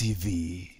TV.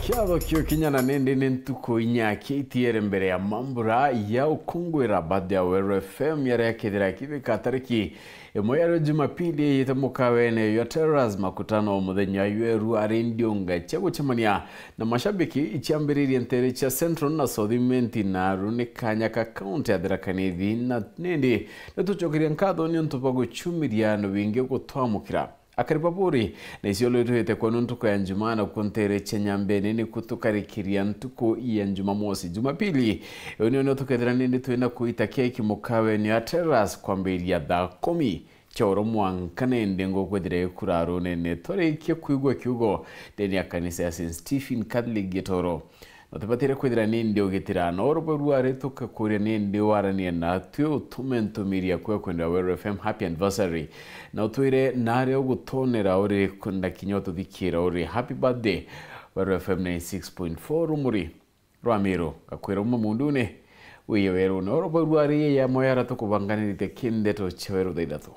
Kiado kio kinyana nende nentuko inya KTR mbere ya mambura ya ukungwira baada ya Weru FM yare ya kithira kivi katariki moyaro Jumapili yitamukawene yoteras makutano muthenya Weru arindionga chego chamania na mashabiki ichiambiriri ntere cha Central na Southimenti na runikanya ka county adrakanithi na nende natuchokiria nkatho ni ntupago chumiria no winge gutwamukira akaripapuri na isiolo ituhete kwa nuntuko ya njumana kuntere chenyambene ni kutukarikiria ntuko ya njumamosi Jumapili uniono tukethira nini tuenda kuita keki mukawe ni ateras kwa mbiri ya dhakomi chauro mwankane ndengo kwedire kuraro nene tore ikia kuigwa kiugo deni ya kanisa ya St. Stephen Catholic Getoro Notapatire kwedira nindi ogetira norobo ruare tuka kuria nindi warani na tuyo tumentumiria kwa kwenda Weru FM happy anniversary na utuire nare ogutonera ore kunda kinyoto dikira ore happy birthday Weru FM 96.4 rumuri Ramiro kakwera mumundune wiye Weru norobo ruare ya moyara tukubanganirite kindeto cheweru daidatu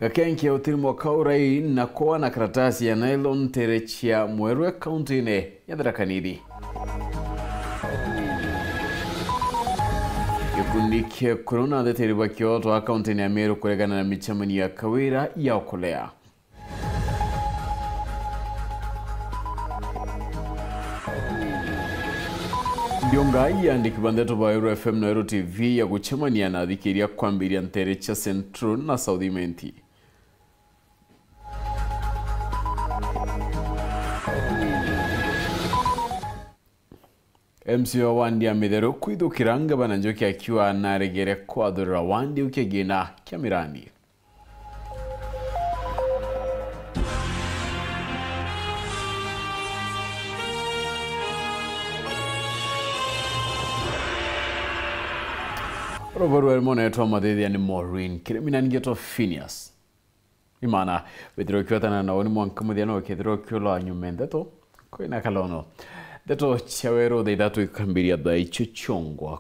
Gakenki ya utirimo kaurai na kuwa na karatasi ya nylon terechia Mwerwe County ne ya Dharakanidi. Yukundikia kuruna dheteriba kioto wa county ne Ameru kuregana na michamani ya kawira ya okolea. Ndionga iya ndikibandeto ba Weru FM na Weru TV ya kuchamani ya nadhikiria kwa mbiri ya nterechia Central na Southimenti. MCO wandi amedero kuido kiranga bananjoki akiwa naregere kwa dhura wandi ukegena Kiamirani. Roboru elmona yetu wa madhidi ya ni Maureen Kiremina nigeto Phineas. Imana, wedro kiwata na naoni mwankamudhiano wakedro kiolo nyumendeto kwa inakalono. Deto chawero deidatu ikambiria dai chuchongwa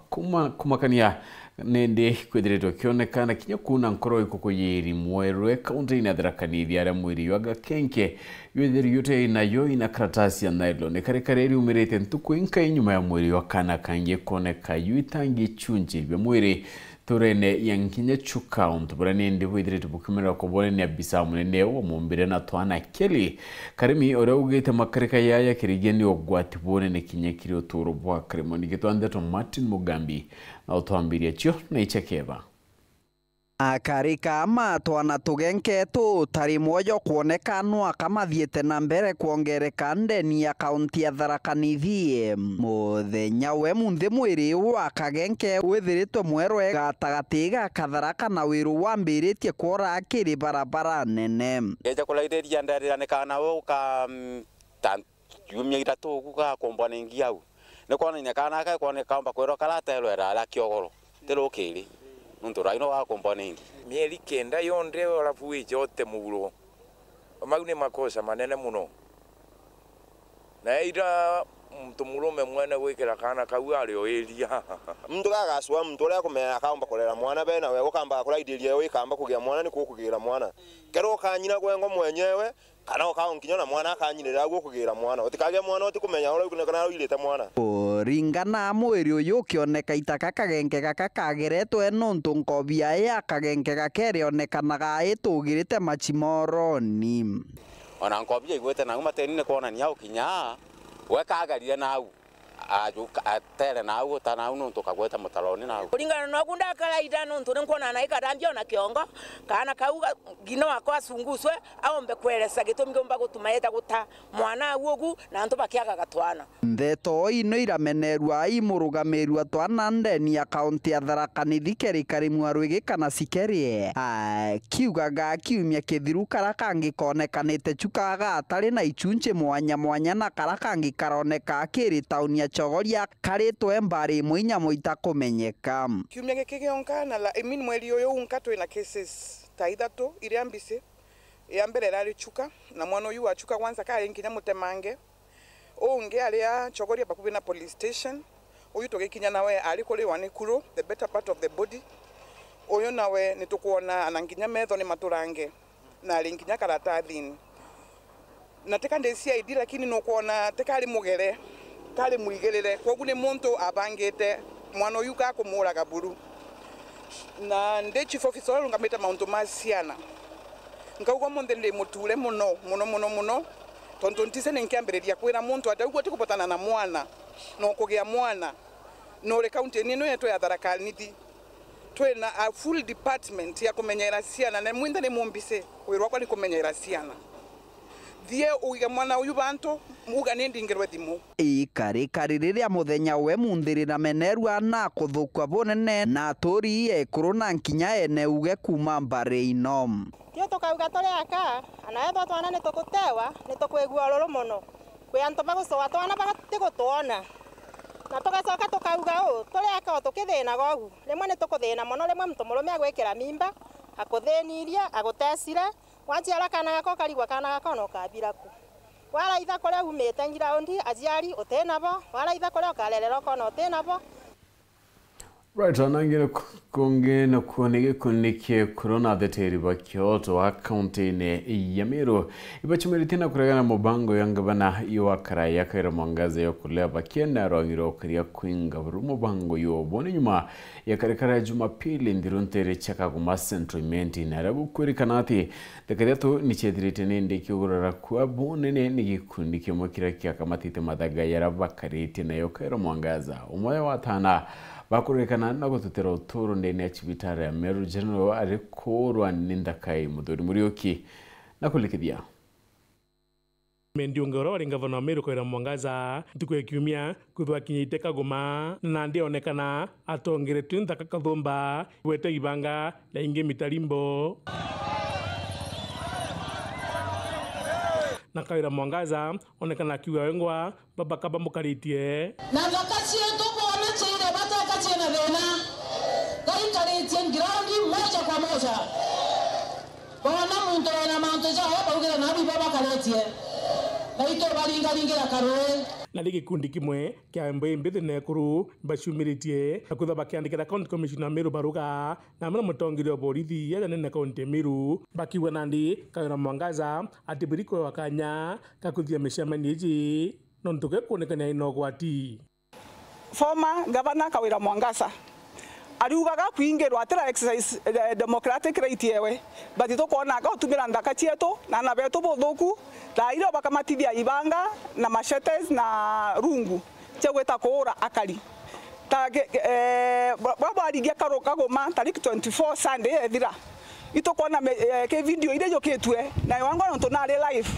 kumakania nende kwedireto kionekana kinyakuna nkoro ikoko yeri Mwerwe County na Dharakanidi ara mwiri waga kenke yudhiri yote inayo ina karatasi ya nylon kareri umirete ntuku inka inyuma ya mwiri wakana kange koneka yuitangi chunje vya mwiri turene yankinye chukaunt burane ndi wedreto bukimera ko bolene abisa munene wo mumbire na twana keli karimi ore ugete makarika yaya kirigeni ogwati bonene kinye kiri turo bwa kremoni gitwande to Martin Mugambi na utwambiria chyo na ichekeba Akarika ama twana tugenketu tari mojo kuonekanwa kama thiete na mbere kuongereka ndeni ya kaunti ya Dharakanidi muthenya we munthi mwiri wa kagenke withiritwe Mwerwe gatagatiga Katharaka na wiru wambiritie kwora akiri barabara nene eja kulaideria ndarirane wo ka yumya itatu ka kombwana ingiau ne kwana nyakana ka kwana kamba kwero kalata elwera ala kiogoro terokiri Nuntoraino wa komponenti. Mieri kenda yonde olafuwe jote muburo. Magune makosa manene muno. Na ira mtu mulume mwene wekera kana kawali oelia. Mtu gagaswa mtu le kumenya kaamba kolera mwana bena we ukamba kulaidiria we kamba kugia mwana ni kukugira mwana. Kero kanyina gwengo mwenyewe kana ukaonkinyona mwana akanyirira gwo kugira mwana. Utikage mwana utikumenya ora kunekana uirete mwana. Ringana mwiri uyu kioneka itaka kagenge gaka kageretwe nontu nkobia ya kagenge gakerionekanaga itugirite machimoroni ona nkobia igwete na ngumate nne kuona ni au kinya weka agarire nau atere nau utana unu tukagweta mutaloni nau kulingana na kunda kala idano ntone nkona na ikadambia na kiongo kana kauga gino wako asunguswe aombe kwelesa gitumi ngomba gutumaeta guta mwana wogu na nto bakiaga gatwana ndeto ino iramenerwa imurugamirwa twana ndeni ya kaunti ya Tharaka Nithi Kerikari Mwarwigi kana Sikerie kiugaga kiumia kithiru kara kangi konekanite chukaga atari na ichunche mwanya na kara kangi karoneka kiri tauni ya Chogoria karitwe mbari muinya muita kumenyeka kiumia giki gionkana la emin mweri uyu unkatwe na cases ta ithatu iria mbise ya mbere rari chuka na mwana uyu achuka kwanza kari nginya mutemange unge aria Chogoria bakubi na police station uyu tugikinya nawe ari kuri wanikuru the better part of the body uyu nawe nitukuona ananginya metho ni maturange na ari nginya karatathini na tekandecia idi lakini nukuona tekari mugere kari muigerere kogu ni muntu abangite mwana uyu ka kumuraga buru na ndi chief officer rungamita mauntu masiana ngauga monde ndi muture muno tonto ntise ninkiambiriria kwira muntu ataugo tikupotana na mwana no kugia mwana no le county ni no yetu ya Tharaka Nithi twena a full department ya kumenyera ciana na mwinda ni mumbise wirwa kwa ni kumenyera ciana thie uiga mwana uyu bantu muga nindingirwe thimu ikari riria muthenya we munthirira menerwa na kuthukwa bonene na tori ekuru na nkinya ene uge kuma mbari ino kio tukauga tore aka ana etho twana ni tukutewa ni tukwigua ruru muno kwi antu bagucoa twana batigutwona na tugacoka tukauga tore aka tukithina gogu rimwe ni tukuthina muno rimwe muntu murume agwikira mimba akuthiniria agutecire wajiara kana gako karigwa kana gako no kabiraku wala itha kore umete ngiraundi ajiari utenabo wala itha kore ukarerero kono utenabo right anangire kongena kuonege kunike corona deteri bakyoto wa county ne Yamiro ibachumiritina kuragana mubango yangabana iwakara yakaira mwangaza yo kulea bakenda rongiro kriya kwinga mubango yo bone nyuma yakarekara Jumapili ndiruntere chaka kuma central menti narabu kuri kanati tekadatu nichedirite nende kyogorara kwa bonene nigikundike mukira kyakamati madaga yarabakarite nayo kaira mwangaza umoya watana bakurekana na gututera uturo ndene ya Chibitare ya Meru General ariko rwanindakai mudori murioki nakulikithia Mendiongoro ari gavana wa Meru kwera mwangaza tukwe kiumia kuthwa kinyite Kagoma na ndionekana atongere twinthaka kathumba wete ibanga na inge mitarimbo na kaira mwangaza onekana kiwa wengwa babaka bamukaritie na wakati yetu kuona chile bata wakati na vena kai karitie ground moja kwa moja bona muntu na manto ja hapa ugira na biba bakaritie baito balingalingira karoe na gikundi kimwe kia mbembe ne kuru bashumiritie akutha bakiandikira county commissioner Meru Baruga na mwana mutongire borithi ya nene county Meru bakiwa nandi kaira mwangaza atibiriko wakanya kakuthia mechamani iji nontuke kuonekana inogwati former governor Kawira Mwangaza ariugaga kuingirwa atira exercise democratic right yewe but tukona ga utumira ndaka chieto na na beto bothoku la iro bakamatithia ibanga na machetes na rungu chegweta kuura akari ta baba arigia karoka goma tariki 24 Sunday ethira itokona ke video ile joketwe na wangu ndo na live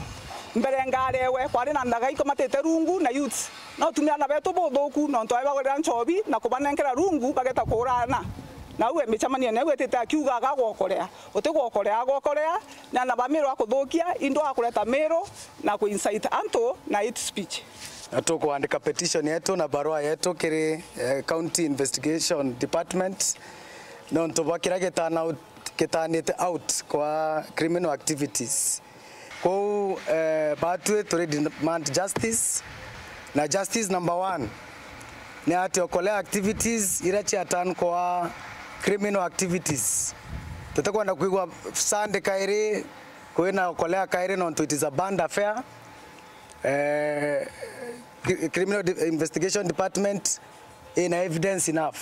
mbere ngarewe kwari na ndaga ikomatete rungu na youth no tumia na beto bothoku no ntwa bagorera nchobi na kubanenkera rungu bageta kurana na uwe michamania na gwetete akiuga gagokorea utigwokorea na bamiro akuthukia indo akureta mero na ku insight anto na hate speech tukuandika petition yetu na barua yetu kiri county investigation department no ntubakira getanite out kwa criminal activities ko batwe to demand justice na justice number 1 ni ati okolea activities irachi atan kwa criminal activities tutakuwa na kuigwa Sunday kairi kuena okolea kairi no it is a band affair criminal investigation department in evidence enough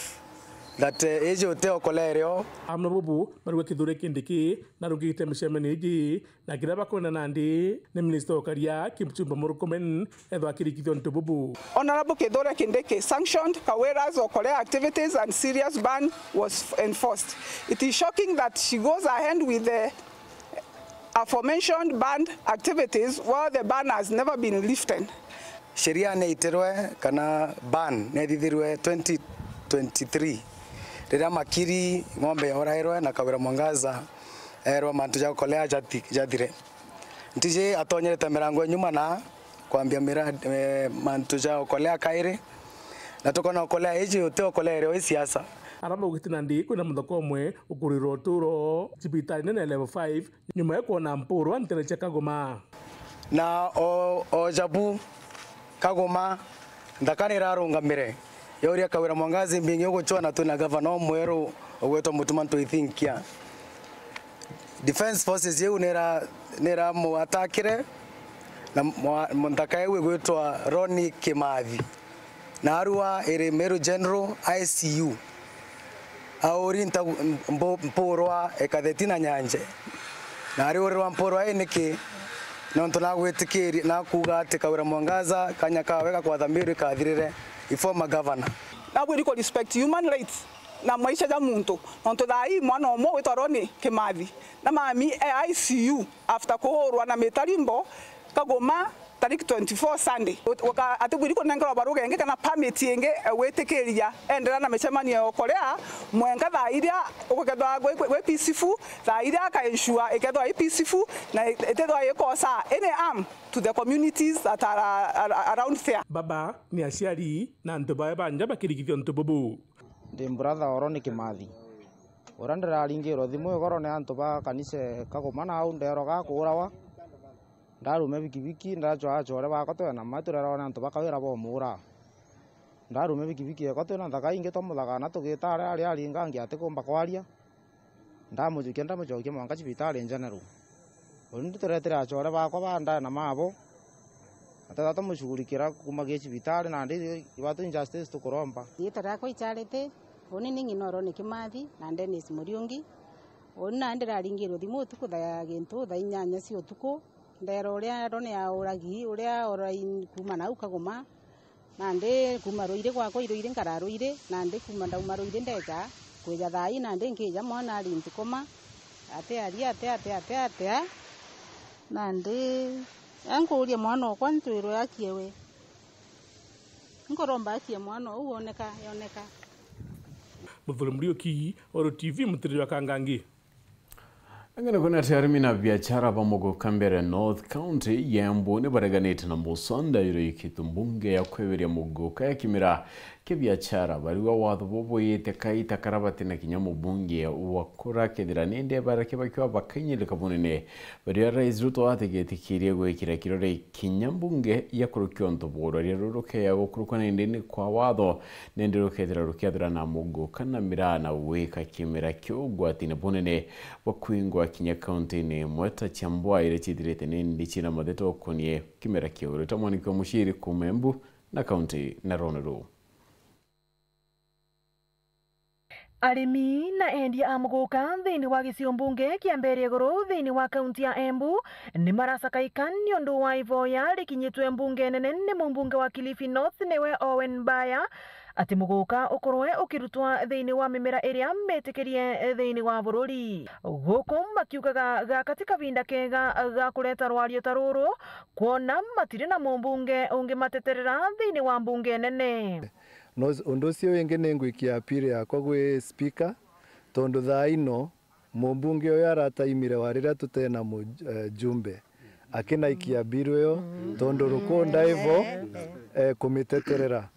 that eje uteo kolereo amna bubu marwa kidure kindiki na rungi temshemeneji na kiraba kona nandi ne minister okaria Kipchumba Murkomen edwa kirikithio ntububu. Honorable Kidure Kindiki sanctioned Kawera's Okole activities and serious ban was enforced. It is shocking that she goes ahead with the aforementioned banned activities while the ban has never been lifted. Sheria ne iterwe kana ban ne dithirwe 2023 rira makiri ng'ombe orairwe na Kawira Mwangaza erwa mantu ja kolea jathire ntije atonyerete mirango nyuma na kwambia miradi mantu ja kolea kaire na tukona kolea eje uteo kolea reo siasa arama ugitinandi kwina muthoko umwe ukuriro turo cibitari nene level 5 nyuma ya kuona mpuru antene cha Kagoma na o jabu Kagoma ndakani rarungamire yoria Kawira Mwangaza mbingi uguchona tuna governor mweru ogweto mutumanto ithinkia Defense Forces yeu nera mu atakire na mundaka yewe gwetwa Roni Kimathi na arua ere Meru General ICU aurinta mporwa ekathetina nyanje na ariorwa mporwa eneke nonto na gwetikiri na kuga ati Kawira Mwangaza kanyaka weka kwa dhamiri kathirire former governor na we respect human rights na maisha ya muntu nonto dai mwana omo wetwa Roni Kimathi na mami ICU after kuhorwa na metarimbo Kagoma tariki 24 Sunday waka atuguriko nengero baruga enge kana permit enge wetekeria endera na mecemania okorea mwenga thairia ukethwa gwe peaceful thairia ka ensure ikethwa peaceful na etethwa ikosa any harm to the communities that are around there. Baba ni aciari na ntubae banja bakirikithio ntububu ndi brother Roni Kimathi urandira ringiro thimu igoro ne antuba kanise Kagoma na au ndero ga kurawa ndarume bikibiki ndacho achore bakoto na maturera na antuba Kawira bomura ndarume bikibiki yakoto na ndaka inge tomudaga na tugitare ari ngangi ate komba kwaria ndamujukia ndamujokia mwanga cibitari general undi turetera achore bako banda na mabo atata mushughulikira kumagia cibitari na ndi ibatu injustice tukuromba yitara ko icharete oni ningi Roni Kimathi na Dennis Muriungi ona ndira ringiro thimu tuku da gintu da inyanya cio tuku ndero uria Roni ya uragi uria orai kuma na Kagoma na ndi kuma roire gwako iroire ngararoire na ndi kuma ndauma roire ndeka kweja thai na ndi nkija mwana ari ntukoma ate na ndi ankuria mwana okwa ntwiro yakiewe nkoromba akie mwana uoneka yoneka Muthuri Muriuki Oro TV mutiriro kangangi angana kuna tayari na biashara pamogo Kambere North County yembo ne baraganete na Musonda yiro ikitumbunge ya kweberia mugoka ya kimira ke biashara bariwa watho bobo yete kaita karabate na kinyamu bunge wakora kedira nende barake bakiwa bakanyile kabunene bari rais Ruto ategetikiriye gwekira kirore kinyambunge yakurukyo ntoboro rero ya gukurukana nende kwa watho nende rokedira rukedira na mugoka na mirana weka kimira kyogwatine bunene bakwingwa kinya county ne mweta chambwa ile chidirete nende china madeto konye kimira kyoro tamoni kwa mushiri kumembu na county na Ronero. Arimi na endia amuguka thini wa gicio mbunge kiambere iguru thini wa kaunti ya Embu ni marasakaika niondu wa ivoya rikinyitwe mbunge nene ni mumbunge wa Kilifi North niwe Owen Baya ati muguka ukorwe ukirutwa thini wa mimera iria metikirie thini wa bururi guku makiugaga ga katika vinda kega ga kureta rwario taruru kuona matire na mumbunge ungimateterera thini wa mbunge nene. Undu ucio wingi ningwikia apiri yakwa gwi speaker tondu thaino mumbunge uyu arataimire warira tutena mujumbe akinaikia biru yo tondu rukonda ivo kumiteterera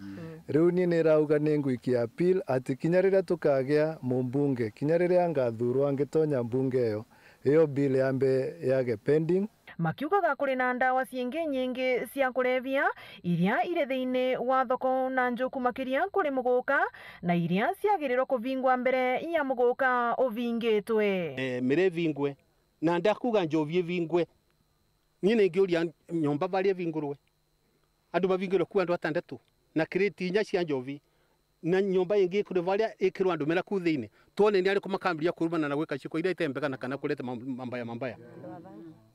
riu ni nirauga ningwikia appeal ati kinya riria tukagia mumbunge kinya riria angathurwo angitonya mbunge iyo bill yambe yage pending. Makiugaga kuri na ndawa ciingi nyingi cia kulevya iria ire thiini wa thoko na njuku makiria kuri muguka na iria ciagirirwo kuvingwa mbere ya muguka uvingitwe mirevingwe na ndakuga njovie vingwe nyine ngiuria nyomba bari vingurwe andu mavingirwe ku andu atandatu na kreti nya cia njovi na nyomba ingi kuri varia ikirwa ndumira ku thiini tuone ni ari kumakambiria kurumana na gwika ciko ira itembeka kana kuleta mambaya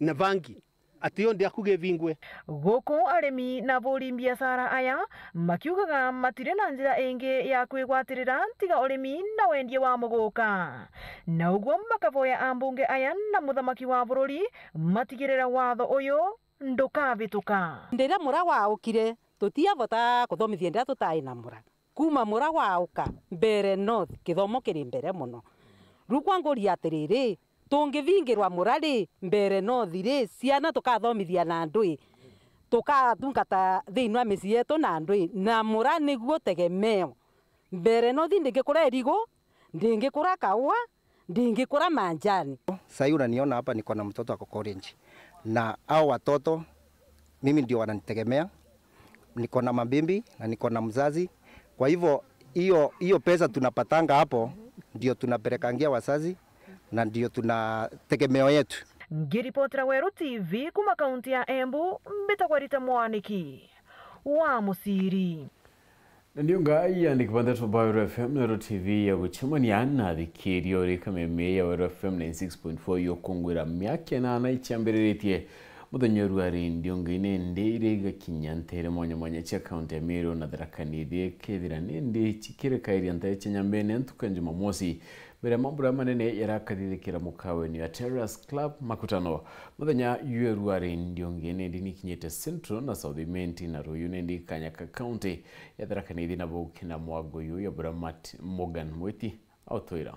na vangi atiyo ndi akuge vingwe guku arimi na buri biashara aya makiugaga matire na njira ingi ya kwigwatirira tiga urimi na wendie wa muguka na uguo makavoya ambunge aya na muthamaki wa bururi matigirira watho uyu ndukavituka ndira mura waukire tutiavota kuthomithia ndira tutai na mura kuma mura wauka mbere north kithomo kiri mbere muno rukwanguria atiriri tungivingirwa murari mbere nothiri ciana tukathomithia na ndui tukatungata thiini wa micii yetu na ndui na mura niguo tegemeo mbere nothi ndingikura erigo ndingikura kaua ndingikura manjani. Sasa unaniona hapa niko na mtoto ako college na hao watoto mimi ndio wananitegemea, niko na mabimbi na niko na mzazi. Kwa hivyo hiyo pesa tunapatanga hapo ndio tunapelekangia wazazi na ndio tuna tegemeo yetu. Ngiripotera Weru TV kuma kaunti ya Embu, Mbitagwarita Mwaniki wa Musiri. Ndiunga yani kipandatu ba Weru FM Weru TV ya guchimani ana thikirio rika meme ya Weru FM 96.4 yo kongwira myake na anaichambiritie muthonyoru ari ndiunga ine ndire gakinyantere mwanya cha kaunti ya Meru na Tharaka-Nithi kethira nindi chikire kairi antaye chenyambene ntuka Jumamosi mbere mambura manene yarakathithikira mukaweni ya Terrace Club makutano muthenya yueru ari ndiunga ine ndini kinyete Central na South Imenti na Ruyune ndi Kanyaka County ya Tharaka-Nithi na Bukina mwago yu ya Buramat Morgan Mwiti autoira.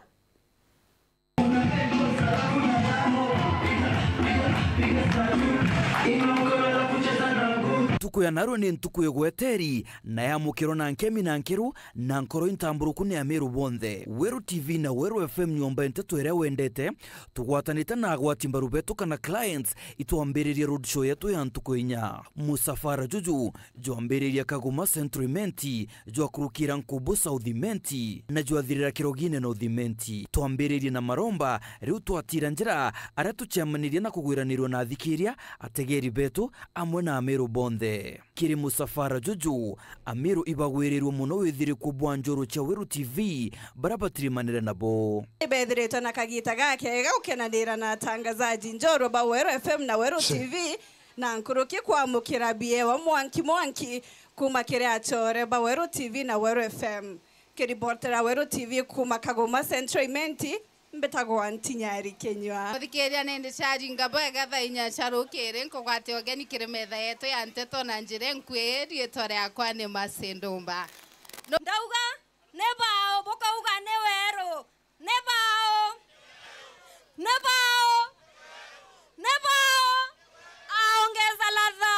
Tuku ya naro ni ntuku ya gweteri na ya mukiro na nkemi na nkiru na nkoro intamburuku ni ya Meru bonthe. Weru TV na Weru FM nyomba ntetu ere wendete tugwatanite na agwati mbaru betu kana clients ituambiriria roadshow yetu ya ntuku inya musafara juju joambiriria Kagoma Central Imenti joakurukira Nkubu South Imenti na joathirira Kirogine North Imenti tuambiriria na Maromba riu twatira njira aria tucemanirie na kugwiranirwo na thikiria ategeri betu amwe na Meru bonthe. Kiri musafara juju Amiru ibagwirirwo muno withiri kubwa njoro cha Weru TV barabatimanire nabo ibethirite na kagita gake gaukenanira na tangazaji njoro ba Weru FM na Weru TV na nkuruki kwamukira bie wa mwanki kuma kiri achore ba Weru TV na Weru FM kiri portera Weru TV kuma Kagoma Central Imenti mbetago antinyari kenywa thikeria nende charging gabaga thainya charukire nkogwate ogeni kiremetha yetu ya nteto na njire nkwiri etore akwa ne masendumba ndauga nebao bokauga ne Weru nebao aongeza ladha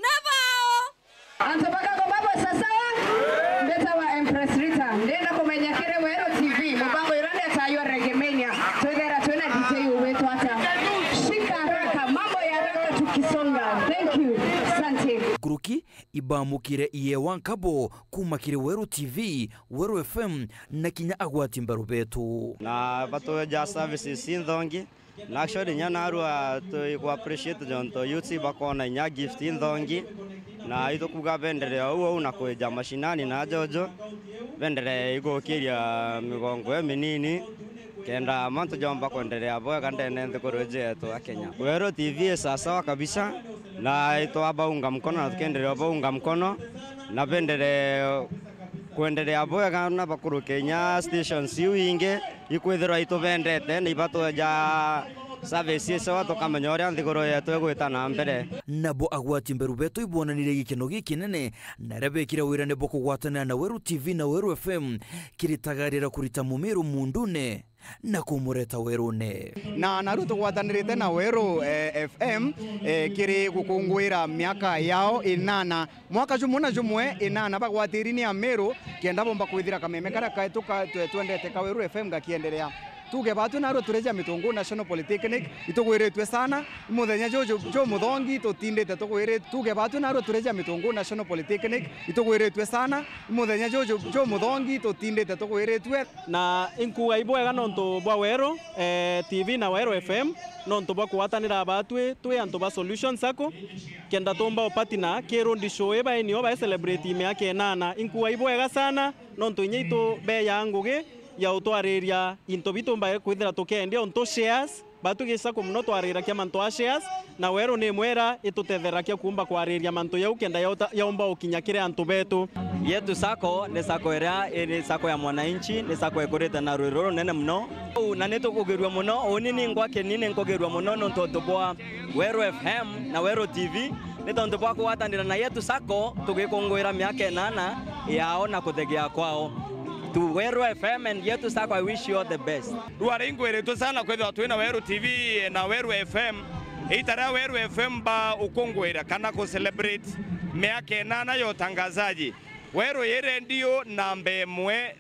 nebao antobaka go babo sasa mbeta wa Empress Rita ndenda kumenya kire Weru TV mbango irani atayo regemenia twegera twena DJ wetu hata shika haraka mambo ya haraka tukisonga. Thank you asante Kuruki ibamukire iye wankabo kuma kire Weru TV Weru FM na kinya agwati mbaru betu na bato ja services indongi na actually nyana arua to appreciate jonto youth bakona nya gift indongi na ito kuga bendere au na kweja mashinani na jojo bendere iko kiria migongo minini kenda manto jomba kwendelea boya kandene ndikoroje to Kenya. Weru TV sasa kabisa na ito abaunga mkono na tukendelea abaunga mkono na bendere kuendelea boya kana bakuru Kenya stations yuinge ikwithira ito bendete ni bato ja services watu kama nyore ndigoro yetu gwita na mbere nabo agwati mberu betu ibonanire gikeno gikinene narebekira wirane boko gwatana na Weru TV na Weru FM kiritagarira kurita mumiru mundune na kumureta Werune na naruto gwatanirite na Weru FM kiri gukungwira miaka yao inana mwaka jumwe inana bagwatirini ya Meru kienda bomba kwithira kameme kara kaetuka twendete ka Weru FM gakiendelea tuge batu naro tureja mitungu National Polytechnic itugwiritwe sana muthenya jo muthongi tutindite tugwirite tuge batu naro tureja mitungu National Polytechnic itugwiritwe sana muthenya jo muthongi tutindite tugwiritwe na inkuga ibwega nonto bwa Wero TV na Wero FM nonto bwa kuwatanira batwe twe anto ba solution sako kenda tomba opatina kero ndisho eba enio ba celebrate imiaka 8 inkuga ibwega sana nonto inyeito be yanguge ya utwareria into bitumba kwithira tukendia onto shares batu gisako muno twarira kia manto a shares na Wero ni mwera itutethera kia kumba kwareria manto yau kenda yaomba ukinyakire antu betu yetu sako ni sako ni sako ya mwananchi ni sako ekoreta na ruroro nene muno na neto kugerwa muno onini ngwake nini ngogerwa muno nonto tobwa Wero FM na Wero TV neto tobwa kuwatandira na yetu sako tugikongwira miaka 8 yao na kuthegea kwao to Wero FM and yetu sako. I wish you all the best. Ruaringweretu sana kwethwa twina Wero TV na Wero FM itara Wero FM ba ukongwera kana ku celebrate miaka 8 ya utangazaji. Wero yere ndio nambe mwe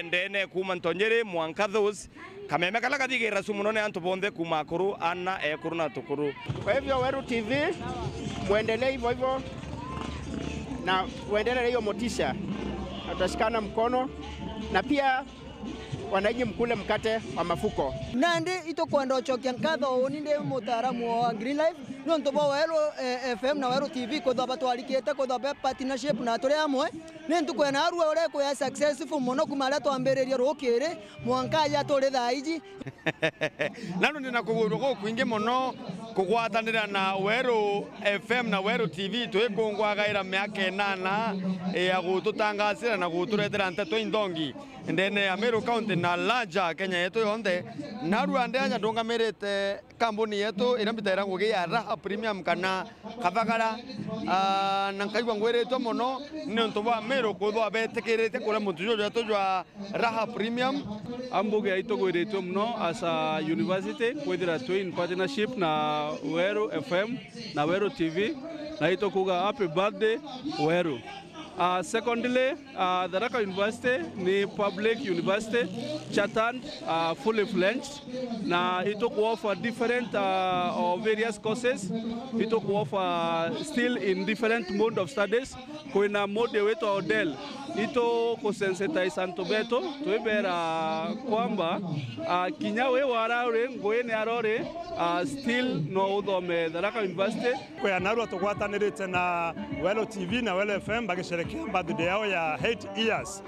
ndene kuma ntonyere mwankathos kameme kala kathigera sumunone antu bonde kumakuru ana ekuru na tukuru. Kwa hivyo Wero TV muendelee hivyo hivyo na muendelee hiyo motisha, tutashikana mkono na pia wananchi mkule mkate wa mafuko nandi itokwenda ochokia nkatho uninde mutaramu wa Green Life nonto bo Wero FM na Wero TV ko thaba twalikite ko thaba partnership na turi amwe nintu kwena arua ore ko ya successful muno kumara twambiriria rukire mwanka ya turi thaiji nanu ndina kuguru ko kwinge muno kugwatanira na Wero FM na Wero TV twikongwagaira miaka 8 ya gututangasira na guturetera nteto indongi ndene ya Meru County na laja Kenya yetu yonde narua ndenya ndongamirite kampuni yetu irambitera ngugi ya Raha Premium kana kathagara na nkaigwa ngwiritwe muno ni untu bwa Meru kuthwa betikirite kura mutujo yetu jwa Raha Premium ambuge itogwiritwe muno as a university kwithira twin partnership na Wero FM na Wero TV na itokuga happy birthday Wero. Secondly, the Raka University ni public university, chartered, fully fledged. Na ito offer different or various courses. Ito offer still in different mode of studies. Kuna mode wetu odel. Ito kusensitize antobeto tuibera kwamba kinyawe waraure ngoene arore still no udome the Raka University. Kwa narua tugwatanirite na Wero TV na Wero FM bagisherekea birthday yao ya 8 years.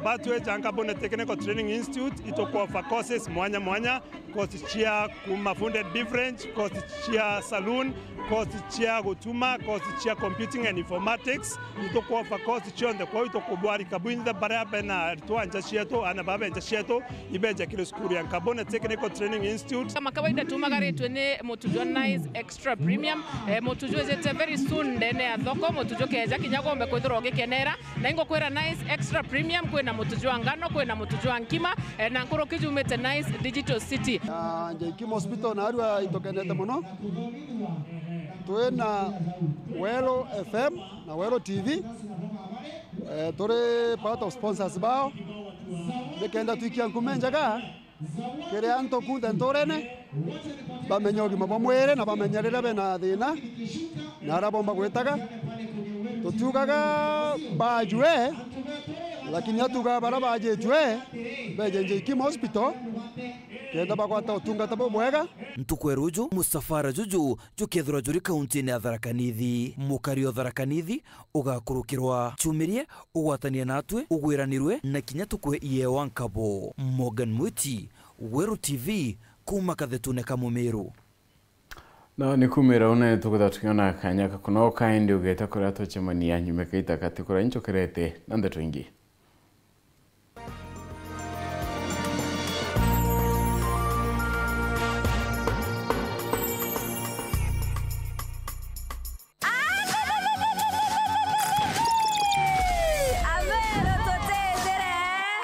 Batwe Jankabone Technical Training Institute itokuwa for courses mwanya course chia kumafunded different course chia saloon course chia gutuma course chia computing and informatics itokuwa for course chia nde kwa itokubwari kabwinda barabe na tuanja chieto ana babe nja chieto ibeja kile skuru ya Jankabone Technical Training Institute kama kawaida tumagaretwe ne motujwa nice extra premium motujwa zete very soon ndene athoko motujwa keja kinyagombe kwithiro gikenera na ingo kwera nice extra premium kwena motujwa ngano kwena motujwa nkima na nkoro kijumete nice digital city Jaikimo hospital na arua itokenete muno twena Wero FM na Wero TV tore part of sponsors bao bekenda tuikia nkumenjaga kere anto kunde ntorene bamenyogi mabomwere na bamenyerera bena thina na arabomba gwetaga tutugaga bajwe lakini atuga baraba jejwe beje Jaikimo hospital kenda bakwata utungata bwega ntukweruju Mustafara Juju jukethura juri kaunti ya Tharaka Nithi mukario Tharaka Nithi ugakurukirwa chumirie ugwatania natwe ugwiranirwe na kinya tukwe iye wankabo Morgan Mwiti Wero TV kuma kathetune kamumiru no nikumira une tukutha tukiona kanyaka kuno kaindi ugeta kura tochemania nyumekaita katikura inchokerete nande twingi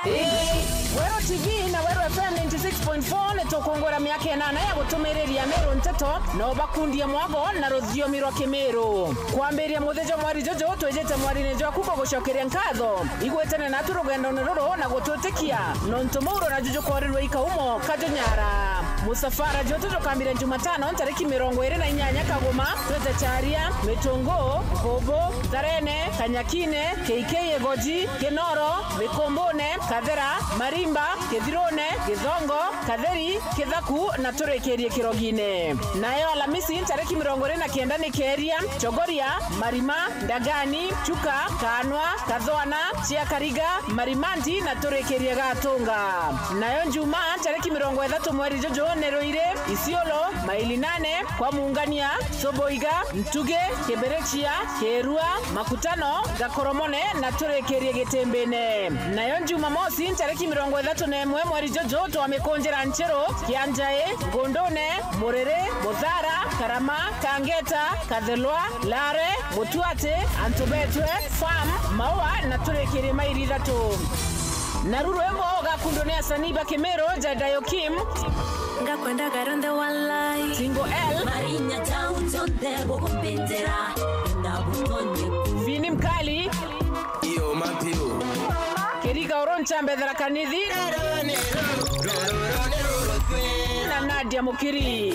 Hey! Wero TV na Wero FM 96.4 netokongora miaka 8 ya gutumireria Meru nteto no bakundia mwago na ruthio miro Kimeru kwamberia muthejo mwari jojo twejete mwari nejo kuko gucokeria nkatho igwetene na turugendo nururo na gututikia no ntumuro na jojo korirwe ikaumo kajonyara musafara jojo tukambira Jumatano tariki 28 Kagoma twete charia Metongo Gobo Tarene Kanyakine KK Goji Kenoro Mikombone Kadera Marimba Kethirone Githongo Katheri Kithaku na turekerie Kirogine nayo Alhamisi tariki 29 ni Keria Chogoria Marima Ndagani Chuka Kanwa Kadhoana Chia Kariga Marimanti na turekerie Gatunga nayo Jumaa tariki 30 mweri jojo Neroire Isiolo maili 8 kwa muungania Soboiga Mtuge Keberechia Kerua Makutano Gakoromone na turekerie Getembene nayo Jumamosi tariki 31 mweri jojo twamekonjera Nchero Kianjae Gondone Morere Mozara Karama Kangeta Kadhelwa Lare Mutuate Antobetwe Farm Maua na turekerie maili 3 Naruru embo gakundonea Saniba Kemero Jadayo Kim ngakwenda garonde walai Singo L Marinya Tautonde Bogombendera na Butonye Vini Mkali Iyo Mapio Kerika Oroncha Mbedra Kanidhi na Nadia Mukiri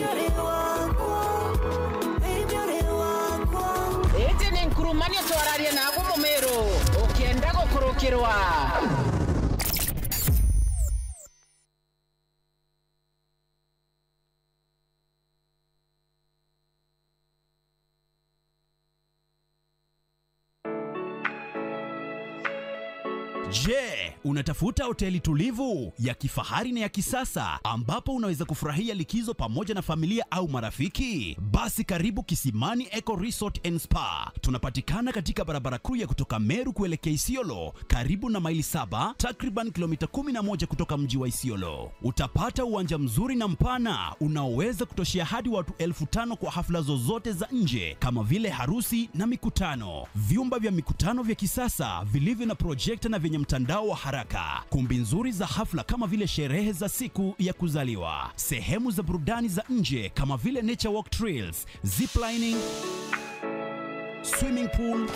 Ete ni nkurumani tuararia na Agumomero Okienda Gokorokerwa Je, unatafuta hoteli tulivu ya kifahari na ya kisasa ambapo unaweza kufurahia likizo pamoja na familia au marafiki? Basi karibu Kisimani Eco Resort and Spa. Tunapatikana katika barabara kuu ya kutoka Meru kuelekea Isiolo, karibu na maili 7, takriban kilomita 11 kutoka mji wa Isiolo. Utapata uwanja mzuri na mpana unaoweza kutoshea hadi watu 5,000 kwa hafla zozote za nje kama vile harusi na mikutano. Vyumba vya mikutano vya kisasa vilivyo na projector na vyenye mtandao wa haraka, kumbi nzuri za hafla kama vile sherehe za siku ya kuzaliwa, sehemu za burudani za nje kama vile nature walk trails, ziplining, swimming pool,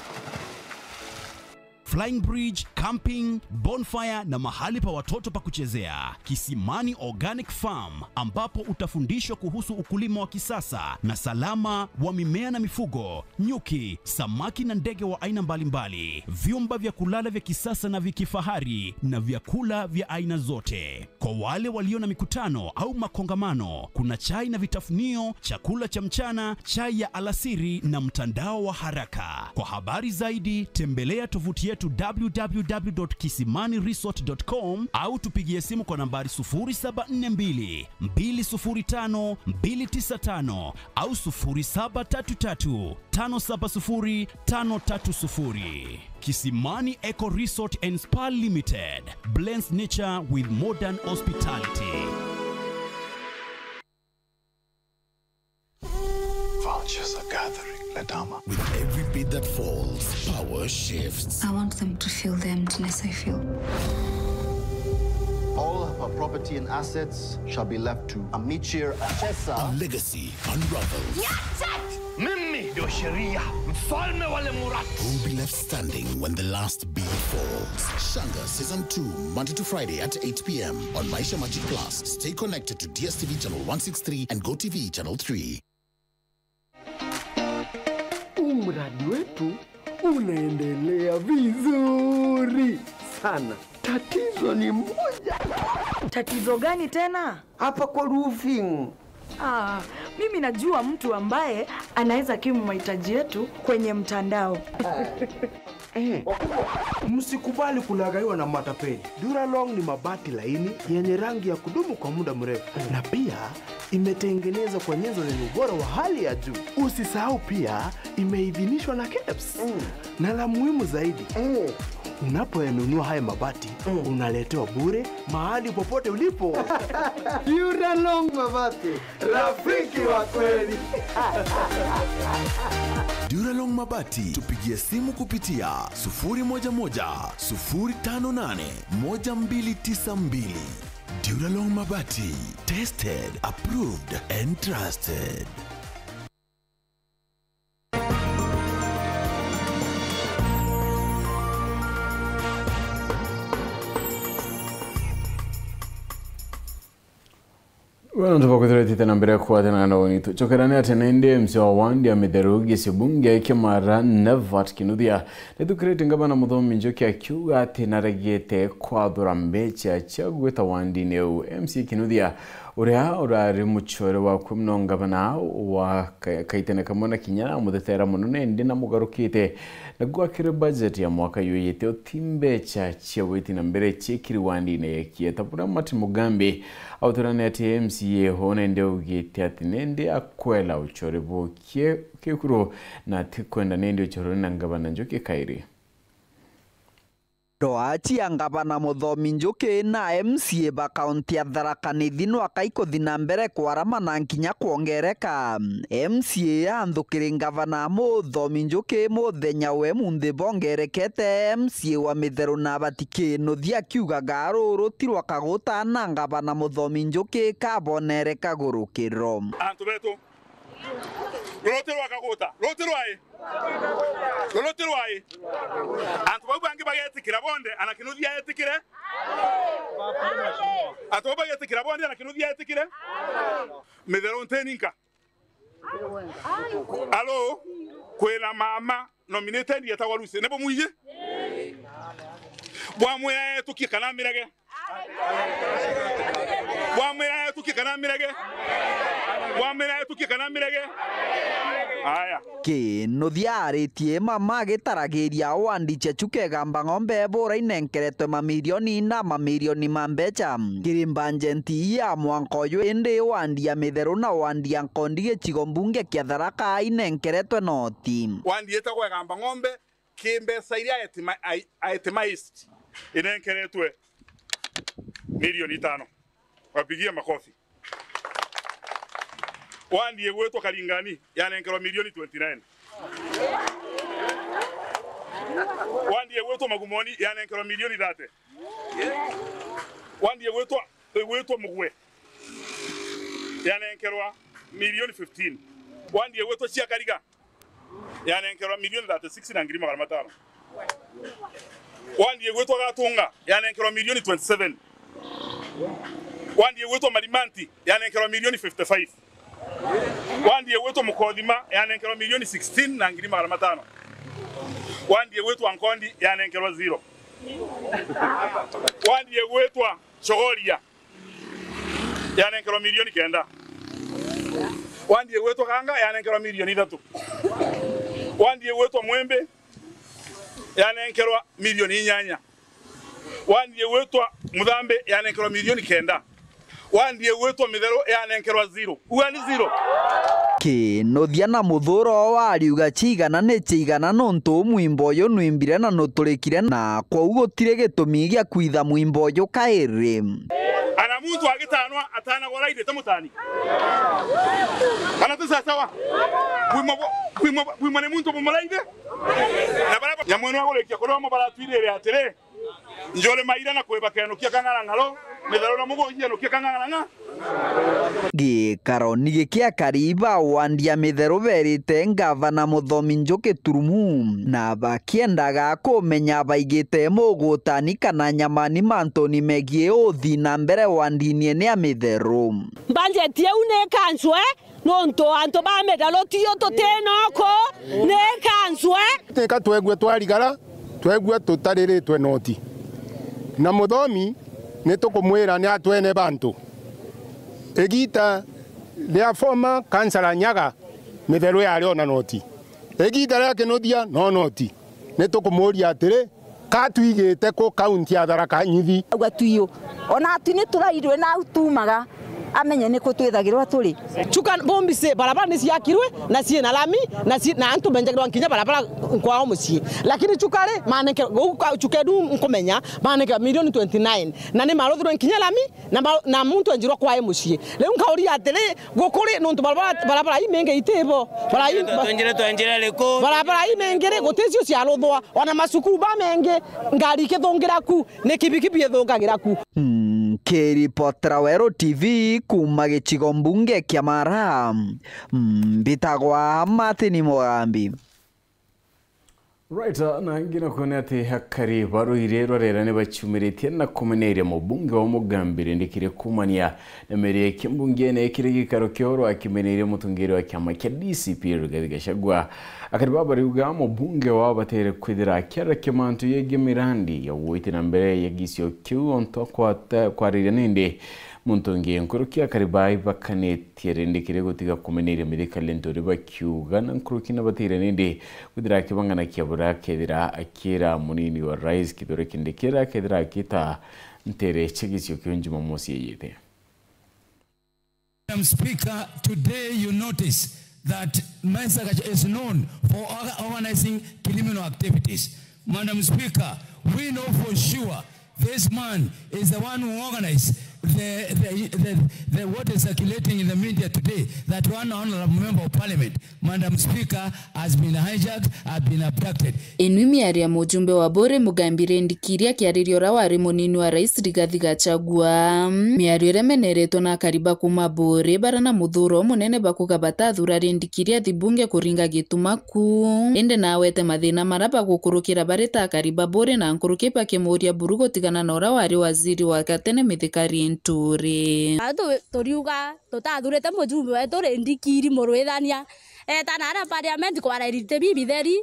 flying bridge, camping, bonfire na mahali pa watoto pa kuchezea. Kisimani Organic Farm ambapo utafundishwa kuhusu ukulima wa kisasa na salama wa mimea na mifugo, nyuki, samaki na ndege wa aina mbalimbali. Vyumba vya kulala vya kisasa na vya kifahari na vyakula vya aina zote. Kwa wale walio na mikutano au makongamano, kuna chai na vitafunio, chakula cha mchana, chai ya alasiri na mtandao wa haraka. Kwa habari zaidi tembelea tovuti yetu www.kisimaniresort.com au tupigie simu kwa nambari 0742 205 295 au 0733 570 530. Kisimani Eco Resort and Spa Limited blends nature with modern hospitality. Vultures are gathering, Ladama. With every beat that falls, power shifts. I want them to feel the emptiness I feel. All of our property and assets shall be left to Amichir Achesa. Our legacy unravels. Mimi ndio sheria, mfalme wale Muratu. Who will be left standing when the last beat falls? Shanga Season 2, Monday to Friday at 8 p.m. on Maisha Magic Plus. Stay connected to DSTV Channel 163 and GoTV Channel 3. Mradi wetu unaendelea vizuri sana. Tatizo ni moja. Tatizo gani tena? Hapa kwa roofing. Mimi najua mtu ambaye anaweza kimu mahitaji yetu kwenye mtandao. Msikubali kulagaiwa na matapeli. Duralong ni mabati laini yenye rangi ya kudumu kwa muda mrefu. Na pia imetengenezwa kwa nyenzo zenye ubora wa hali ya juu. Usisahau pia imeidhinishwa na KEBS. Na la muhimu zaidi, unapoyanunua haya mabati unaletewa bure mahali popote ulipo. Duralong Mabati, rafiki wa kweli. Duralong Mabati, tupigie simu kupitia 011-058-1292. Duralong Mabati, tested, approved and trusted. Bueno, tupakuthira tena mbere kwa tena na wonitu. Chokerane atenende msiwa wandi ya midherugi sibungi ya mara nevat kinudia. Netu kreti ngabana mudhomi njoki ya kiuga tena regete kwa dhura mbecha chagweta wandi neu MC kinudia. Urea urari muchore wa kumno ngabana wa kaitene kamona kinyana mudetera munune ndina mugarukite. Nagua kire budget ya mwaka yoyete o timbecha chaweti na mbere chekiri wandi na yekie. Tapura mati mugambi autorane ati MCA hone ndeo ugete ati nende akwela uchorebo kekuro na tikwenda nende uchoro na ngabana njoke kairi. Roachi angabana muthomi njuki na MCA ba kaunti ya Tharaka Nithi no akaikothi na mbere kwarama na nkinya kuongereka. MCA anthukiri ngavana muthomi njuki muthenya we munthi bongerekete MCA wa mitheru na batiki nuthia kiuga garuru tirwa kaguta na ngavana muthomi njuki kabonere kagurukiro. Antu betu Rotirwa kaguta, rotirwa Antu babangi bagetikira bonde anakinuthia etikire. Antu bagetikira bonde anakinuthia etikire. Mithero nteninka. Alo, kwena mama nominated yetawa Lucy. Nebo muije? Bwamwe tukikana mirage. Bwamwe tukikana mirage. Bwamwe tukikana mirage. Aya. Ke nuthia aritie mama gitaragiria wandi chechuke gamba ng'ombe bora inenkeretwe mamilioni na mamilioni mambecha. Kirimba njenti ya mwankoyo ende wandi ya mitheru na wandi ya nkondi gĩcigo mbunge kĩa Tharaka inenkeretwe noti. Wandi etagwo gamba ng'ombe kimbesa iria itemized inenkeretwe milioni 5. Wapigie makofi. Wandi egwetwa Karingani yanenkerwa milioni 29. Wandi egwetwa Magumoni yanenkerwa milioni 30. Wandi egwetwa Mugwe yanenkerwa milioni 15. Wandi egwetwa Chiakariga yanenkerwa milioni 36 na ngiri 500. Wandi egwetwa Gatunga yanenkerwa milioni 27. Wandi egwetwa Malimanti yanenkerwa milioni 55. Wandi yewetu Mukodima yanenkerwa milioni 16 na ngiri 500. Wandi yewetu Ankondi yanenkerwa 0. Wandi yewetu Chogoria yanenkerwa milioni 9. Wandi yewetu Kanga yanenkerwa milioni 3. Wandi yewetu Mwembe yanenkerwa milioni 8. Wandi yewetu Mudhambe yanenkerwa milioni 9. Wandi yewetu Mithero yanenkerwa 0. Uani 0. Ke nuthia na muthuro wariuga chigana ne chigana nonto mwimbo yo nwimbire na nuturikire na kwa ugotire gitumi gya kwitha mwimbo yo kairi. Ana muntu agitanwa atana goraide tamutani. Ana tusasawa. Kwimo ne muntu bumalaide. Na baraba ya mwana wagolekia ko mo baratwirere atere. Njole maira na kweba keno kia kangara ngalo. Mithero na mugo hiano kia kangara nga. Gĩikaro nĩ gĩkĩa kariba wandi ya mĩtheru berĩte ngavana Mũthomi Njoki Turumu na bakĩendaga kũmenya baigĩte mũgũtani kana nyamani mantoni megiĩ ũthi na mbere wandi-inĩ nĩ ya mĩtheru. Banjeti ĩu nĩ kanjwe nonto anto bamedalo tiyo totenoko nĩ kanjwe teka twegue twarigara twegue tũtarĩrĩtwe noti na Mũthomi nĩ tũkũmwĩra nĩ atwene bantu egita ria former councillor Nyaga mĩtheru yarĩ ona noti egita ria kĩnuthia no noti nĩ tũkũmũria atĩrĩ katuigĩte kũ kaunti ya Tharaka Nithi gwatuyo ona ati nĩ tũrairwe na tumaga amenye nä kå twä thagä rwo tå rä chuka bombi se barabara nä ciakirwe na ciä na lami na antu benjagirwa nkinya barabara kwao muciĩ lakini chukare maneke chukedu nkomenya maneke milioni 29 na nä marothirwe nkinya lami na muntu enjirwa kwae muciĩ rĩu nkauria atĩrĩ gũkũrĩ nontu barabara imenge itĩbo barabara imenge gũtĩcio ciarothwa ona macukuru ba menge ngari ikĩthũngĩra ku nĩ kibikibi ĩthũngagĩra ku. Kĩripotera Wero TV kuma gĩcigo mbunge kĩa Mara mbitagwa Martin Mugambi. Right, na ngina kone ati hakari baro irero rera ne bachumirite na kumenere mu bunge wa Mugambire ndikire kumania na mere kimbunge ne kire gikaro kyoro akimenere mutungire wa kyama kya DCP Rigathi Gachagua akari babari uga mu bunge wa batere kwidira kyara kemantu yege mirandi ya woite na mbere yagisyo kyu onto kwa rirende muntongi nkuruki akaribai bakane tierendekire gutiga kumenere medika lentori bakyuga na nkuruki na batirende kudira kibangana kyabura kedira akira munini wa rais kidore kindekera kedira kita ntere chegisyo kyonjuma mosi yete. Madam Speaker, today you notice that Mensa Gachagua is known for organizing criminal activities. Madam Speaker, we know for sure this man is the one who organized the what is circulating in the media today, that one honorable member of parliament, Madam Speaker, has been hijacked, has been abducted. Enumi aria mujumbe wa Bore Mugambire ndikiria kiaririo ra wari munini wa rais Rigathi Gachagua miario remeneretwo na kariba kuma Bore barana muthuro munene bakugabata thura rendikiria thibunge kuringa gituma ku ende na wete mathina maraba gukurukira bareta kariba Bore na nkuruke pakemoria burugo tigana na ora wari waziri wa gatene mithikari nturi toriuga tutathurite mujumbe wetu rendikiri murwithania etanara parliament kwararite bibitheri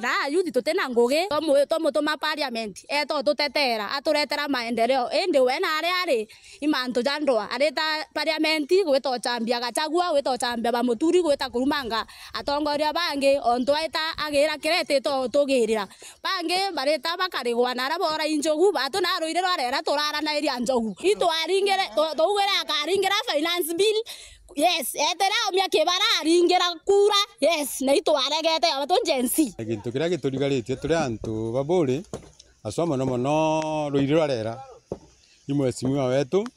na yuthi tutena ngugi tomutuma parliament tutetera aturetera maendeleo ende we na ari imantu jandwa areta parliament gwito chambia Gachagua gwito chambia bamuturi gwita kurumanga atongoria bangi ontwaita agira kirete tugirira bangi bareta bakarigwa na rabora injogu batu na ruire rwarera turara na iria njogu itwaringere tugwera akaringira finance bill. Yes, etera omya kebara aringira kura. Yes, na itwaregete abatonjensi. Gintu kiria giturigarite turi antu baburi asoma no ruire rwarera imwe simwa wetu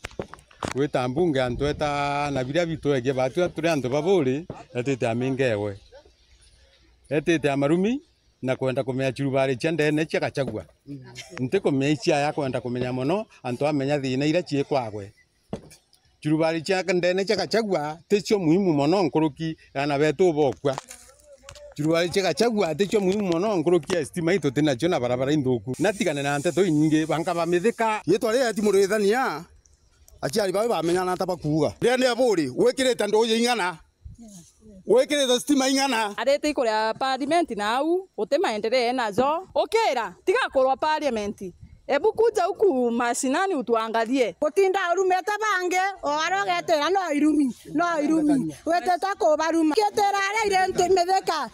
gwita mbunge antu eta na biria bitu ege batu turi antu baburi etete amingewe etete amarumi na kwenda kumenya chirubari chende ne cia Gachagua nte kumenya cia ya kwenda kumenya mono antu amenya thina ira cie kwagwe chirubari cia ndene cia Gachagua tecio muhimu mono nkuruki ana betu bokwa chirubari cia Gachagua tecio muhimu mono nkuruki estima ito tena cio barabara indhuku natigane na nteto inyingi banga bamithika yetwa ria ti murithania aciari bawe bamenyana tabakuga ria ne aburi wekirete ndoye ingana wekirete stima ingana arete ikuria parliament nau utemaendelee nazo okera tiga kurwa parliament. Ebu kuja huku mashinani utuangalie. Kutinda urumete bange oarogetera no irumi weteta ko baruma ketera rente medeka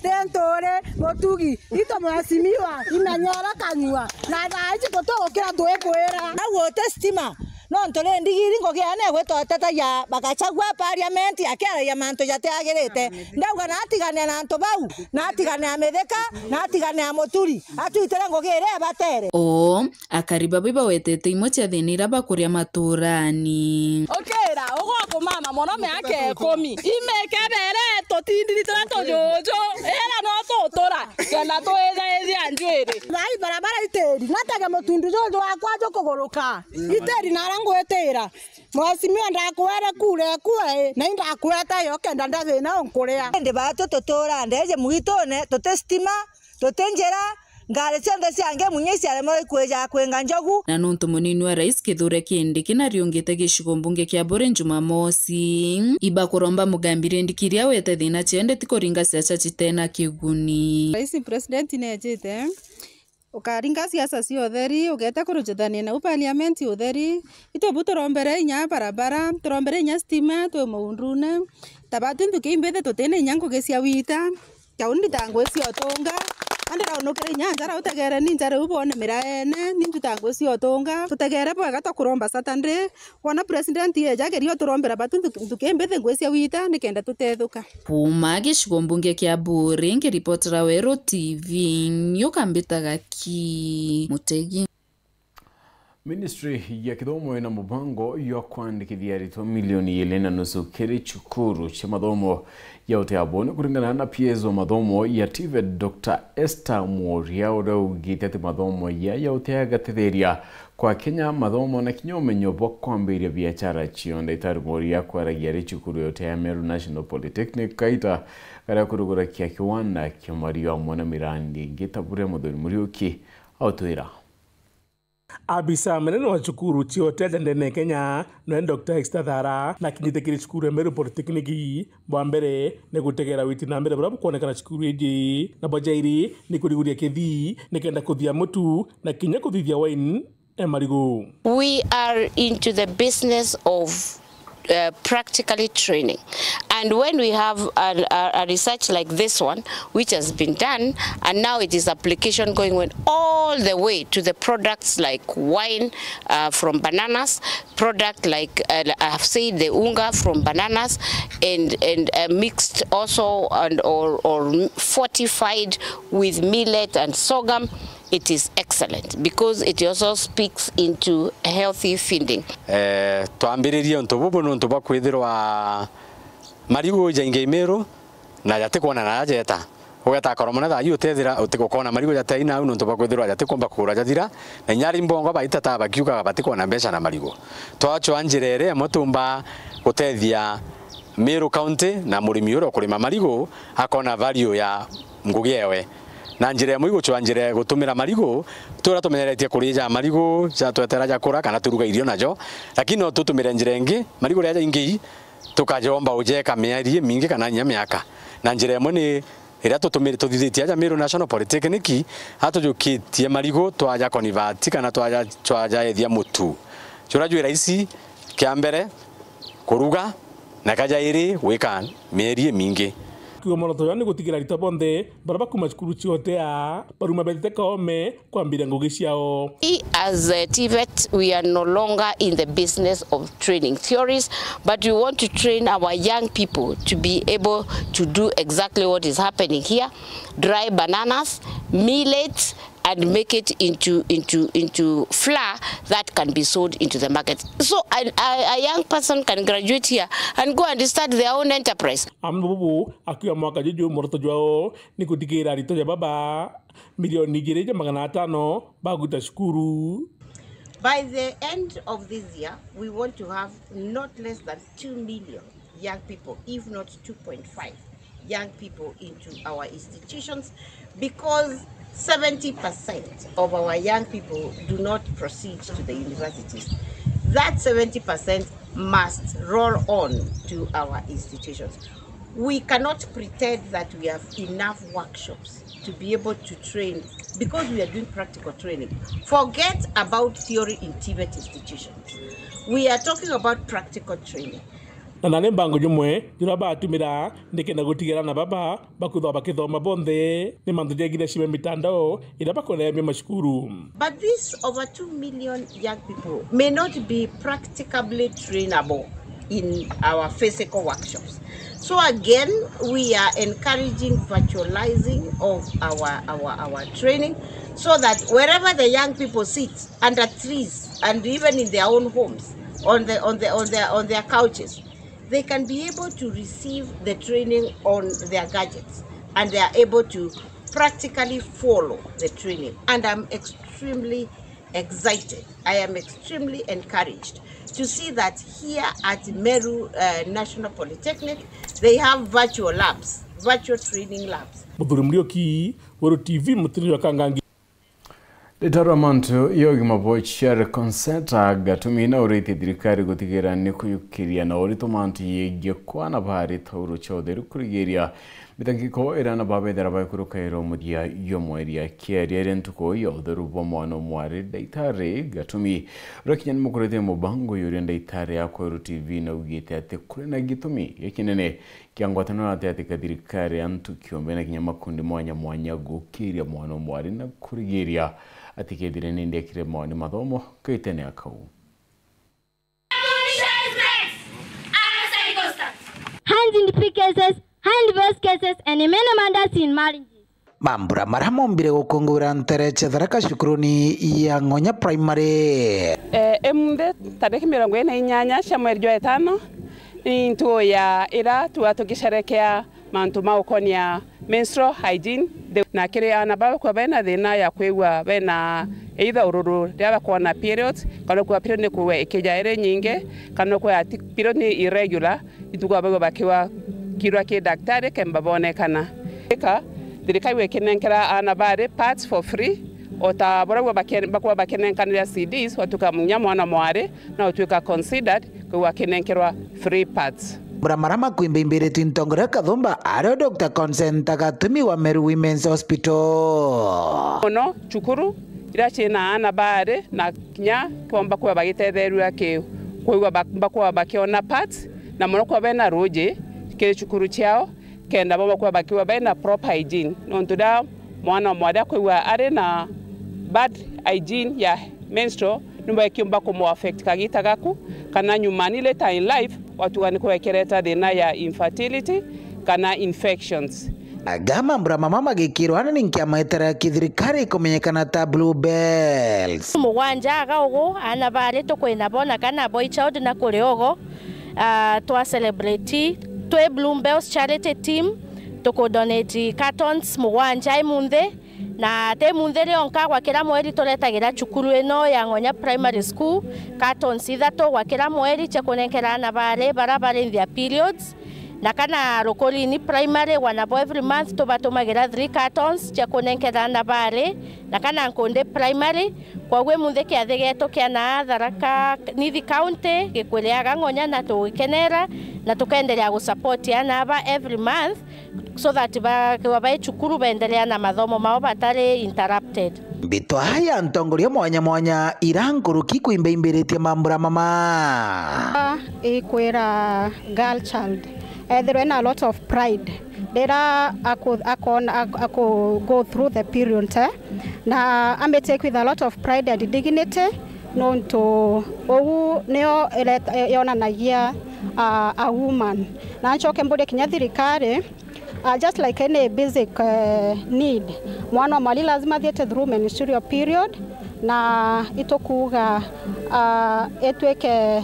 rentore motugi ito mwasimiwa imenyora kanyua na daiji kutoka kila tuekwera na wote stima no ntole ndigiri ngogiane gweto tata ya Gachagua parliament akera ya manto jate agirete ndauga natigane na nto bau natigane ametheka natigane amoturi atuitera ngogire batere o akariba biba wetete imocha thinira bakuria maturani okera ogo mama mono me ake komi imekebere totindiri tojojo era no totora kana toeza ezi anjwere nai barabara iteri nataga motundu jojo akwajo kogoroka iteri nara ngwetera mwasimiwa ndakwera kure kue na ndakweta yo kenda ndathina onkuria ndi batu totora ndeje muitone totestima totenjera ngare cionde ciange munyesi aremo ikweja kwenga njogu na nuntu munini wa rais Kithure Kindiki nariongete gicigo mbunge kia Bore Jumamosi iba kuromba Mugambire ndikiria wete thina ciende tikuringa siasa citena kiguni. Rais president nejete ukaringa siasa cio theri ugeta kurujithania na parliament utheri itobu turombere inya barabara turombere inya stima twe muundune tabatu ndukimbethe tutene nyango gecia wita kaundi tangwe cio tunga andira onokere nyanjara utegere ninjare ubone miraene ninjutango cio tonga tutegere bwega tokuromba Saturday wona president yeja gerio turombera batu tukembethe ngwecia wita nikenda tutethuka kuma gicigo mbunge kia Buri ngiripotera Wero TV nyukambitaga ki Mutegi. Ministry ya Kithomo ina mubango ya kwandikithia arutwo milioni 2.5 kiri cukuru cia mathomo ya uteabone kuringana na PS wa mathomo ya TVET Dr. Esther Mworia uria ugite ati mathomo ya uteagatetheria kwa Kenya mathomo na kinyomenyo bwa kwambiria biashara cionde itari Mworia kwaragia ri cukuru ya utea Meru National Polytechnic kaita karia kurugura kia kiwanda kia Mario mwana mirandi gitabure Muthoni Muriuki autwira. Abisa menene wa chukuru chiote ndene Kenya no Dr. Esther Thara na kinyitekiri chukuru ya Meru Polytechnic bwa mbere ne gutegera witi na mbere burabu kuonekana chukuru iji na bojairi ni kuriguria kithi nikenda kuthia mutu na kinya kuthithia wine emarigo. We are into the business of practically training, and when we have a research like this one which has been done, and now it is application going all the way to the products like wine from bananas, product like I have said the unga from bananas, and mixed also and or fortified with millet and sorghum. It is excellent because it also speaks into healthy feeding. Twambiririe ntububu no ntuba kwithirwa marigo jainge Meru na yatikona na jeta ugeta koromona da yutethira utikokona marigo jata ina no ntuba kwithirwa yatikomba kura jathira na nyari mbongo baitata bakiuka batikona mbeca na marigo twacho anjirere mutumba gutethia Meru County na murimi uro kurima marigo akona value ya ngugi yewe na njire mu igucho njire gutumira marigo tura tumenyeretie kurija marigo cha twetera ja kura kana turuga irio najo lakini no tutumire njire ngi marigo ya ingi tukajomba ujeka mieri mingi kana nyamiaka na njire mu ni ira tutumire tuthitie ja Meru National Polytechnic hatujukitie marigo twaja convert kana twaja ethia mutu churajwira ici kia mbere kuruga na kajairi wika mieri mingi Kiomoro yani gutigira ritabonde baraba kuma chukuru chiote a baruma betete kaome kwambira ngugi ciao. As TVET, we are no longer in the business of training theories, but we want to train our young people to be able to do exactly what is happening here: dry bananas, millet, and make it into flour that can be sold into the market. So a young person can graduate here and go and start their own enterprise. Ambubu akiwa mwaka juju moroto jwao ni kutikira ritoja baba milioni 2.5 baguta shukuru. By the end of this year, we want to have not less than 2 million young people, if not 2.5 young people into our institutions, because 70% of our young people do not proceed to the universities. That 70% must roll on to our institutions. We cannot pretend that we have enough workshops to be able to train because we are doing practical training. Forget about theory in TVET institutions. We are talking about practical training. Na nane mbango jumwe juraba atumira ndikenda gutigira na baba bakutho bakithoma bonde ni manthuje gire shime mitandao ira bakole me mashukuru. But these over 2 million young people may not be practicably trainable in our physical workshops. So again, we are encouraging virtualizing of our training so that wherever the young people sit under trees and even in their own homes on their couches, they can be able to receive the training on their gadgets and they are able to practically follow the training. And I'm extremely excited. I am extremely encouraged to see that here at Meru National Polytechnic, they have virtual labs, virtual training labs. Muthoni Muriuki, Wero TV, Mutiri wa Kangangi. Litaramantu yogi mabochare konsenta gatumina uriti dirikari gutigira ni kuyukiria na orito mantu yegye kwana bahari tauro choderi kurigeria Mitangiko irana babe daraba kuruka iro mudia yomweri ya kiari erentuko yo dharubo mwana mwari daitare gatumi rakinyan mukurete mubango yuri daitare ya Kweru TV na ugite ate kurena gitumi yakinene kiangwatano ate ate kadirikare antu kiombe na kinyamakundi mwanya gukiria mwana mwari na kurigiria ate kedirene ndekire mwana mathomo kaitene akau. Hands in the cases, hand verse cases, and many mandats in marriages. Mambura maramombire gukungura ntereche tharaka shukuruni ya Ngonya Primary. Emunde tarehe 28 cia mweri wa 5 intuo ya ira tukisherekea mantu maukonia menstrual hygiene na kire anababa kwa bena thina ya kwigwa bena either ururu ria bakona periods kana kwa period ni kuwe ikija ire nyinge kana kwa period ni irregular ituko bago bakiwa kirwa ke daktari kemba bonekana eka dirikaiwe kinenkera anabare parts for free ota boragwa bakwa bakenenkanira CDs watuka munyamwana mware na utuka considered kwa kinenkerwa free parts. Bramarama kuimbe imbere twintongora kathomba aro Dr. Consent Gatumi wa Meru Women's Hospital. Ono chukuru irache na anabare na kinya kwamba kwa bagitetheru yake kwa bakwa bakiona parts na mono kwa bena roje kile chukuru chao kenda baba kwa bakiwa bena proper hygiene nontuda mwana mwada kwa are na bad hygiene ya menstrual numba kiomba ko affect kagita gaku kana nyumani later in life watu waniko ekereta thina ya infertility kana infections. Agama mbrama mama gikirwana ninkiamaitara kithirikari kumenyekana ta Bluebells. Mugwanja agaogo anabare tokwena bona kana boy child na kureogo twa celebrate twe Bluebells charity team toko donate cartons mugwanja imunde na te munde leo nkagwa kila mweri toletagira chukuru eno ya Ngonya Primary School cartons ithato gwa kila mweri chekonenkera na bare in their periods na kana Rokolini Primary wanabo every month tobatomagira 3 cartons chekonenkera na bare na kana Nkonde Primary kwa gwe munde kia thegeto kia na Tharaka Nithi County gikwereaga Ngonya na tugikenera na tukaendelea gusupport anaba every month so that bae chukuru baendelea na mathomo mao batari interrupted. Bito haya ntongoria mwanya iranguruki kuimbe imberetie mambura mama. Ikwera girl child. There is a lot of pride. There are go through the period. Na I take with a lot of pride and dignity. Known to neo yonanagia a woman. Na nchoke mbode kinyathirikari. Just like any basic need, mwana mali lazima thiete through menstrual period na itokuga etweke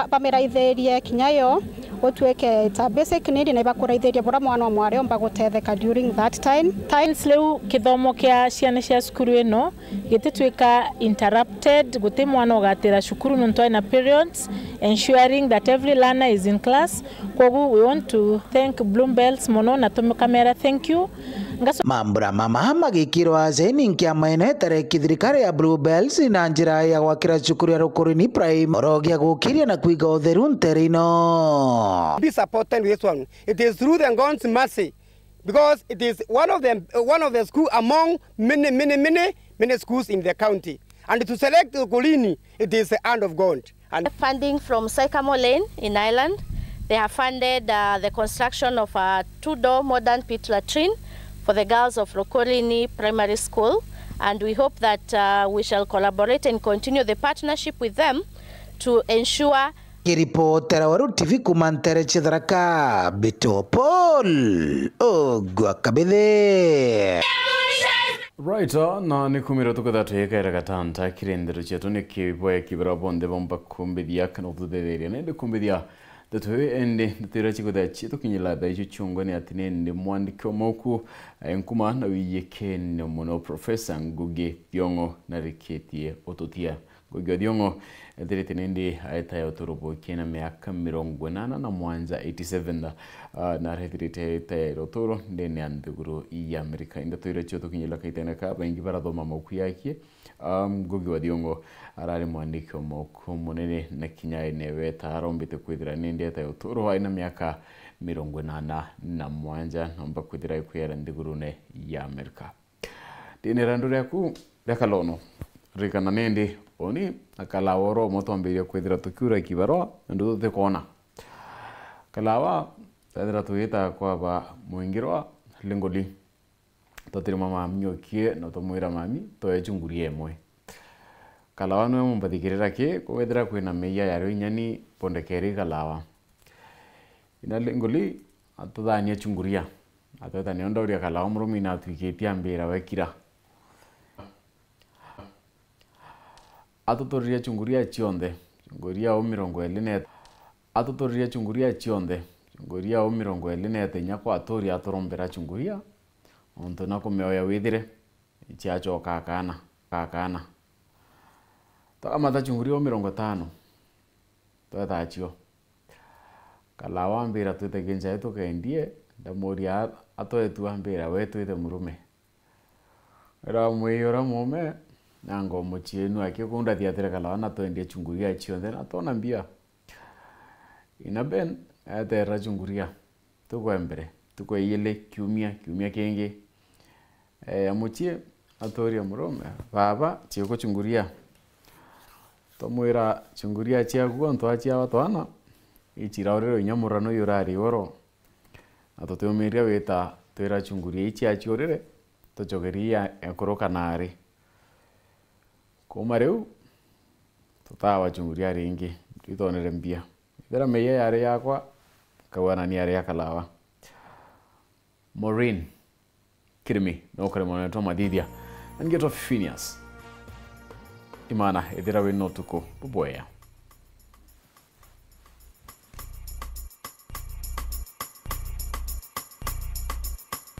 bamiraithĩrie kinyayo otweke it's a basic need na ibakuraithĩrie bora mwana mware omba gutetheka during that time. Times leu kithomo kia ciana cia cukuru eno gititwika interrupted guti mwana ugatira cukuru nonto na periods, ensuring that every learner is in class. Kogu we want to thank Bluebells mono na tumekamera thank you. Mambura mama magikirwa zeni nkia maene tare kithirikari ya Bluebells na njira ya gwakira cukuru ya Rokolini Prime orogia gukiria na kuiga utheru nterino. Be supported with this one. It is through the God's mercy because it is one of the school among many schools in the county. And to select Rokolini, it is the hand of God. And funding from Sycamore Lane in Ireland, they have funded the construction of a 2-door modern pit latrine for the girls of Rokolini Primary School, and we hope that we shall collaborate and continue the partnership with them to ensure. Kiripotera Waru TV kumantere Tharaka Bito Paul Ogwakabithe. Right, na nikumira tukadatu yeka gatanta kirendero chetu nikiboya kibra bonde bomba kumbidia kana utudeveria nende kumbidia datu ende nditira chikoda chetu kinyila da icho chungo ni atine ndi mwandiko moku enkuma na wiyeke ne mono Professor Ngugi Thiongo na riketie ototia Ngugi wa Thiong'o ethirite nindi aetae utorobo kina miaka 87 na rethirite etae utoro ndene anthiguru ya Amerika indatwire cio tukinyila kaitene ka baingi barathoma mauku yake. Ngugi wa Thiong'o arari mwandiki omoko munene na kinya enewe tarombite kwithira nindi etae utoro wa ina miaka 87 nomba kwithira ikwera nthigurune ya Amerika. Dine randu yaku yakalono rikana nindi oni akalaworo motombiria kwithira tukiura kibaro ndu thikona kalawa tadira tuita kwa ba muingirwa lingoli totiri mama mnyokie no tomwira mami toyechungurie emwe kalawa no mumbathikirira ki kwithira kwina meya yaro inyani pondekeri kalawa ina lingoli atuthania chunguria atota ni ondoria kalawa murumi na tuikitia mbira wekira atutoriria chunguria chionde chunguria o 20 atutoriria chunguria chionde chunguria o 20 nyako atoria atorombera chunguria onto nako meoya withire ichacho kakana takamata chunguria o 50 twetachio kalawa mbira twite genja eto kaendie ndamoria atoetu ambira wetu ite murume era mwiyora mume nango mochienu akikunda thiatire kalawa na twendie chunguria chionde na tona mbia ina ben atera chunguria tukwembere tukweyele kiumia kingi amuchie atoria murume baba chiko chunguria tomwira chunguria chiaguo ntwachia watwana ichirauriro nyamurano yurari woro atoteomeria weta twira chunguria ichiachiorire tochogeria ekoroka nari Komareu tutawa chunguria ringi tutonere mbia ithera meya yare yakwa kawana ni yare yakalawa Maureen Kirimi no kare mwana to madithia and get of Phineas imana ithera we no tuko buboya